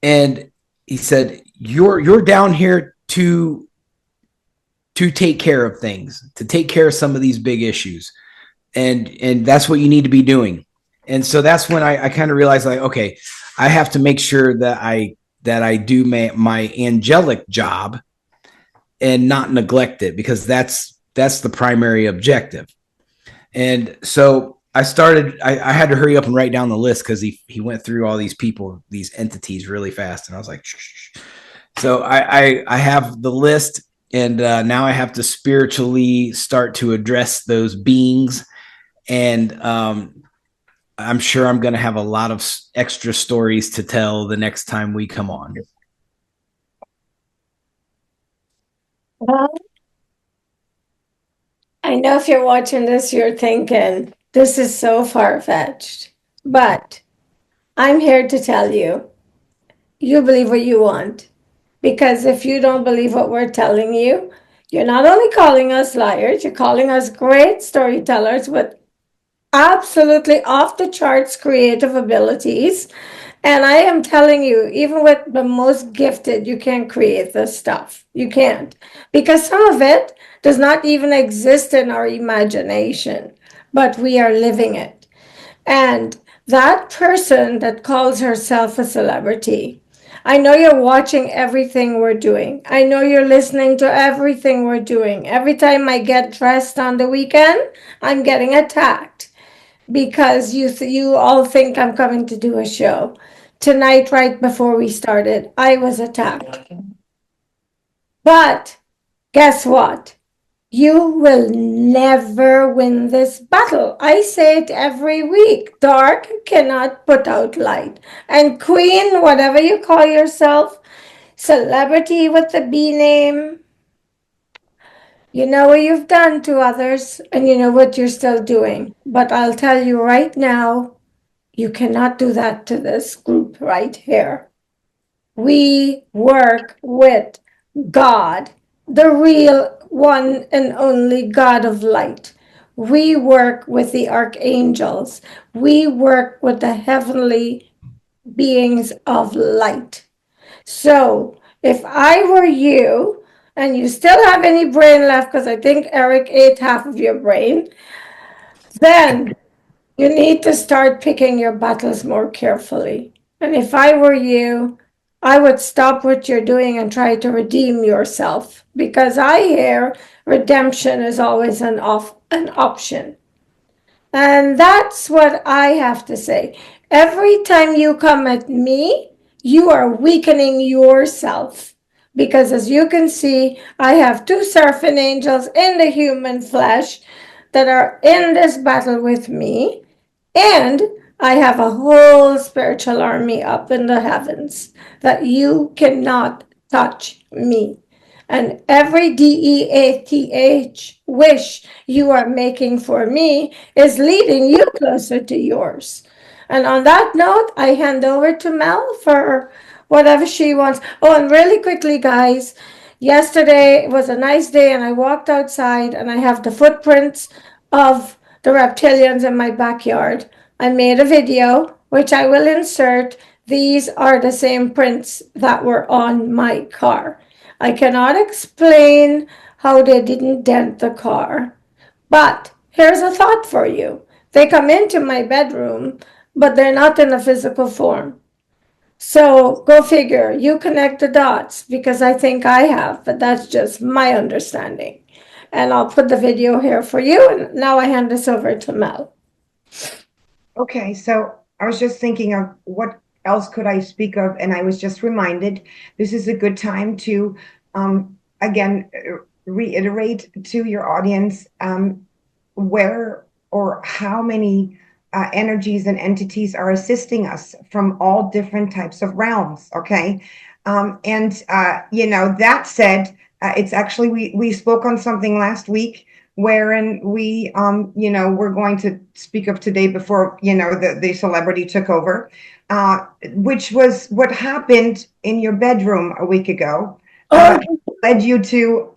And he said, you're down here to take care of things, to take care of some of these big issues. And that's what you need to be doing. And so that's when I kind of realized, like, okay, I have to make sure that I do my angelic job and not neglect it, because that's the primary objective. And so I had to hurry up and write down the list because he went through all these people, these entities really fast. And I was like, shh. So I have the list, and now I have to spiritually start to address those beings. And I'm sure I'm going to have a lot of extra stories to tell the next time we come on. Well, I know if you're watching this, you're thinking, this is so far-fetched. But I'm here to tell you, you believe what you want. Because if you don't believe what we're telling you, you're not only calling us liars, you're calling us great storytellers with absolutely off the charts creative abilities. And I am telling you, even with the most gifted, you can't create this stuff. You can't. Because some of it does not even exist in our imagination, but we are living it. And that person that calls herself a celebrity, I know you're watching everything we're doing. I know you're listening to everything we're doing. Every time I get dressed on the weekend, I'm getting attacked because you all think I'm coming to do a show. Tonight, right before we started, I was attacked. But guess what? You will never win this battle. I say it every week. Dark cannot put out light. And queen, whatever you call yourself, celebrity with the B name, you know what you've done to others, and you know what you're still doing. But I'll tell you right now, you cannot do that to this group right here. We work with God, the real one and only God of light. We work with the archangels. We work with the heavenly beings of light. So if I were you, and you still have any brain left, because I think Eric ate half of your brain, then you need to start picking your battles more carefully. And if I were you, I would stop what you're doing and try to redeem yourself, because I hear redemption is always an option. And that's what I have to say. Every time you come at me, you are weakening yourself. Because as you can see, I have two seraphin angels in the human flesh that are in this battle with me, and I have a whole spiritual army up in the heavens that you cannot touch me. And every DEATH wish you are making for me is leading you closer to yours. And on that note, I hand over to Mel for whatever she wants. Oh, and really quickly, guys, yesterday was a nice day, and I walked outside, and I have the footprints of the reptilians in my backyard. I made a video, which I will insert. These are the same prints that were on my car. I cannot explain how they didn't dent the car. But here's a thought for you. They come into my bedroom, but they're not in a physical form. So go figure. You connect the dots because I think I have, but that's just my understanding. And I'll put the video here for you. And now I hand this over to Mel. Okay, so I was just thinking of what else could I speak of, and I was just reminded this is a good time to again reiterate to your audience where or how many energies and entities are assisting us from all different types of realms. Okay, and that said, it's actually we spoke on something last week wherein we we're going to speak of today before the celebrity took over, which was what happened in your bedroom a week ago. Led you to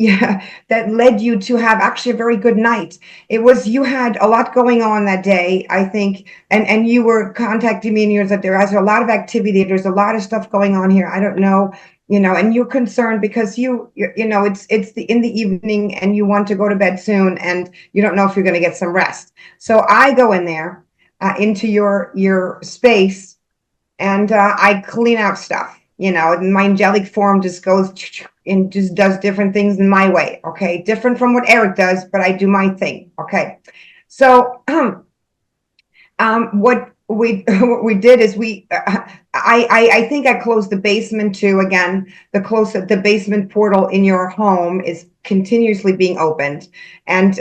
that led you to have actually a very good night. It was, you had a lot going on that day, I think, and you were contacting me and you were like, there's a lot of activity, there's a lot of stuff going on here, I don't know, and you're concerned because it's in the evening and you want to go to bed soon and you don't know if you're going to get some rest. So I go in there into your space and I clean out stuff. My angelic form just goes and just does different things in my way. Okay, different from what Erik does, but I do my thing. Okay, so what we did is I think I closed the basement too. Again, the basement portal in your home is continuously being opened, and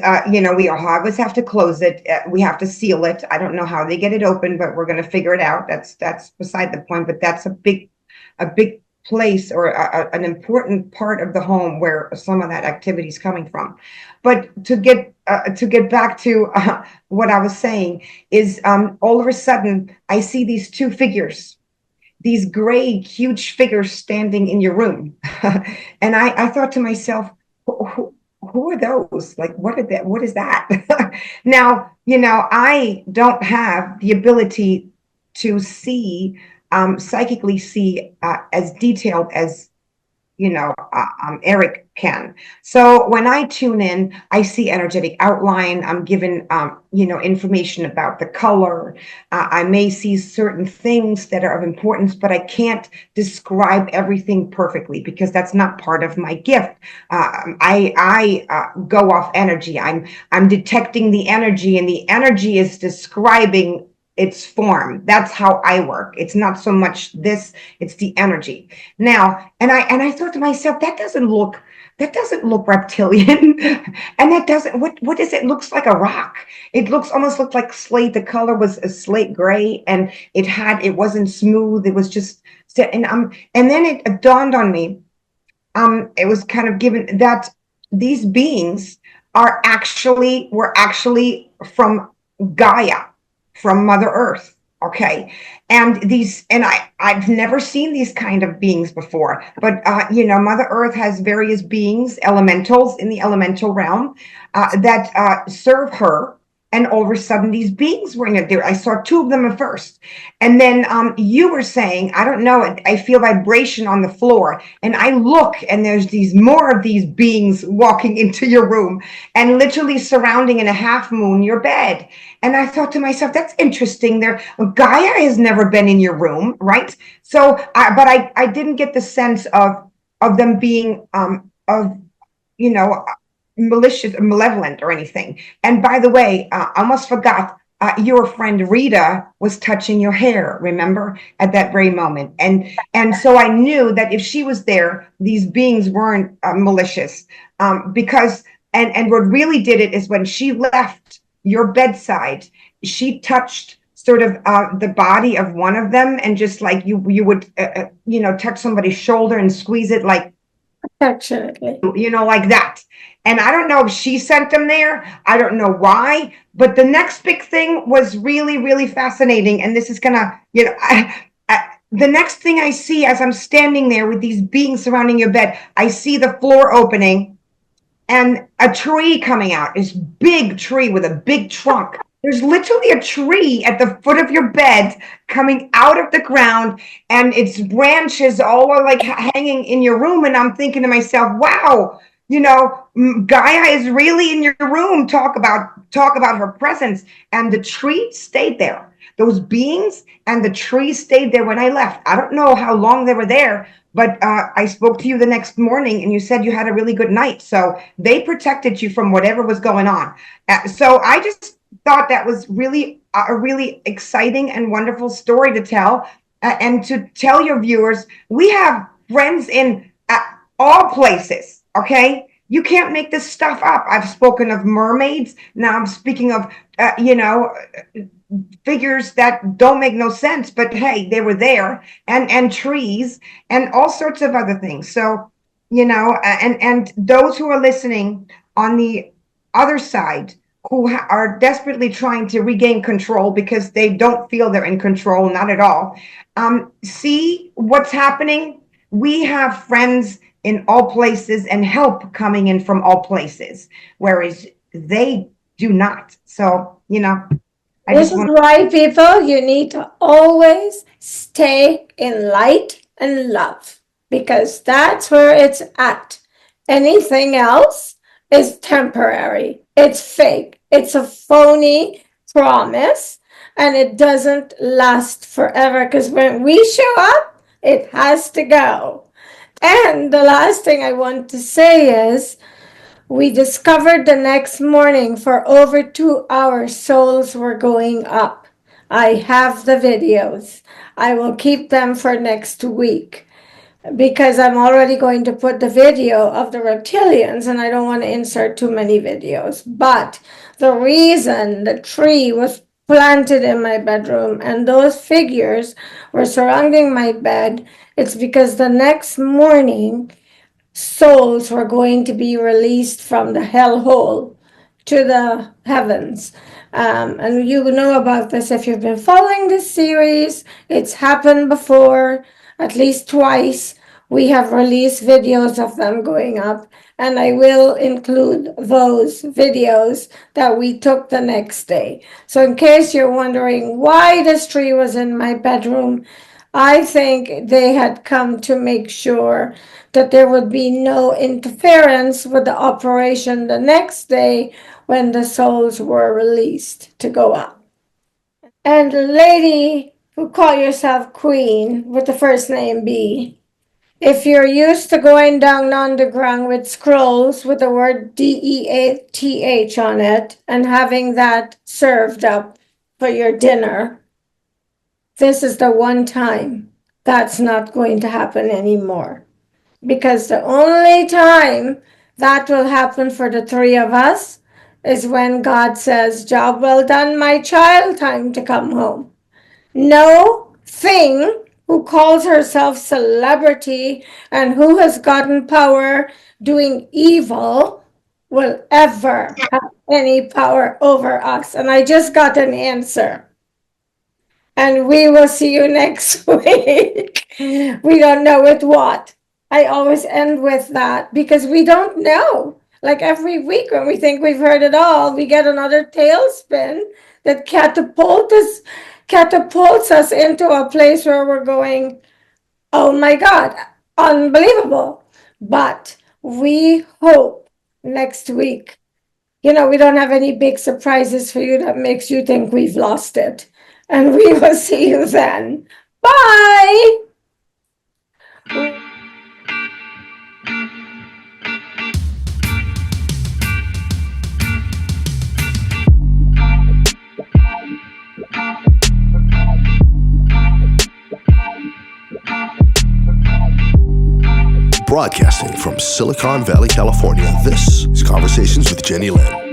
we always have to close it. We have to seal it. I don't know how they get it open, but we're going to figure it out. That's beside the point. But that's a big place or an important part of the home where some of that activity is coming from. But to get back to what I was saying is all of a sudden I see these two figures, these gray huge figures standing in your room. And I thought to myself, who are those? Like, what is that? Now, I don't have the ability to see psychically see as detailed as Erik can. So when I tune in, I see energetic outline. I'm given information about the color. I may see certain things that are of importance, but I can't describe everything perfectly because that's not part of my gift. I go off energy. I'm detecting the energy, and the energy is describing its form. That's how I work. It's not so much this, it's the energy. Now, and I thought to myself, that doesn't look reptilian. And that doesn't, what is it? Looks like a rock. It almost looked like slate. The color was a slate gray, and it wasn't smooth. It was just, and then it dawned on me, it was kind of given that these beings were actually from Gaia, from Mother Earth. Okay. And I've never seen these kind of beings before, but Mother Earth has various beings, elementals in the elemental realm, that serve her. And all of a sudden these beings were in there. I saw two of them at first. And then you were saying, I don't know, I feel vibration on the floor. And I look, and there's more of these beings walking into your room and literally surrounding in a half moon your bed. And I thought to myself, that's interesting. Gaia has never been in your room, right? So, but I didn't get the sense of them being malicious, malevolent, or anything. And by the way, I almost forgot. Your friend Rita was touching your hair, remember, at that very moment. And so I knew that if she was there, these beings weren't malicious, because And what really did it is when she left your bedside, she touched sort of the body of one of them, and just like you would touch somebody's shoulder and squeeze it, like, Affectionately. like that. And I don't know if she sent them there. I don't know why. But the next big thing was really, really fascinating. And this is gonna, the next thing I see as I'm standing there with these beings surrounding your bed, I see the floor opening and a tree coming out, this big tree with a big trunk. There's literally a tree at the foot of your bed coming out of the ground, and its branches all are like hanging in your room. And I'm thinking to myself, wow, Gaia is really in your room. Talk about her presence. And the tree stayed there. Those beings and the tree stayed there when I left. I don't know how long they were there, but I spoke to you the next morning and you said you had a really good night. So they protected you from whatever was going on. So I just thought that was really a really exciting and wonderful story to tell. And to tell your viewers, we have friends in all places, okay? You can't make this stuff up. I've spoken of mermaids. Now I'm speaking of, figures that don't make no sense, but hey, they were there, and trees and all sorts of other things. So, and those who are listening on the other side, who are desperately trying to regain control because they don't feel they're in control, not at all. See what's happening. We have friends in all places and help coming in from all places, whereas they do not. So, This is why, people, you need to always stay in light and love, because that's where it's at. Anything else is temporary. It's fake. It's a phony promise, and it doesn't last forever, because when we show up, it has to go. And the last thing I want to say is, we discovered the next morning for over 2 hours, souls were going up. I have the videos. I will keep them for next week, because I'm already going to put the video of the reptilians, and I don't want to insert too many videos. But the reason the tree was planted in my bedroom and those figures were surrounding my bed, it's because the next morning, souls were going to be released from the hellhole to the heavens. And you know about this if you've been following this series. It's happened before, at least twice. We have released videos of them going up, and I will include those videos that we took the next day. So in case you're wondering why this tree was in my bedroom, I think they had come to make sure that there would be no interference with the operation the next day when the souls were released to go up. And the lady who call yourself Queen with the first name B, if you're used to going down underground with scrolls with the word DEATH on it and having that served up for your dinner, this is the one time that's not going to happen anymore. Because the only time that will happen for the three of us is when God says, "Job well done, my child, time to come home." No thing who calls herself celebrity and who has gotten power doing evil will ever have any power over us. And I just got an answer. And we will see you next week. We don't know with what. I always end with that because we don't know. Like every week when we think we've heard it all, we get another tailspin that catapults us into a place where we're going, oh my God, unbelievable. But we hope next week, we don't have any big surprises for you that makes you think we've lost it. And we will see you then. Bye. Broadcasting from Silicon Valley, California, this is Conversations with Jennylyn.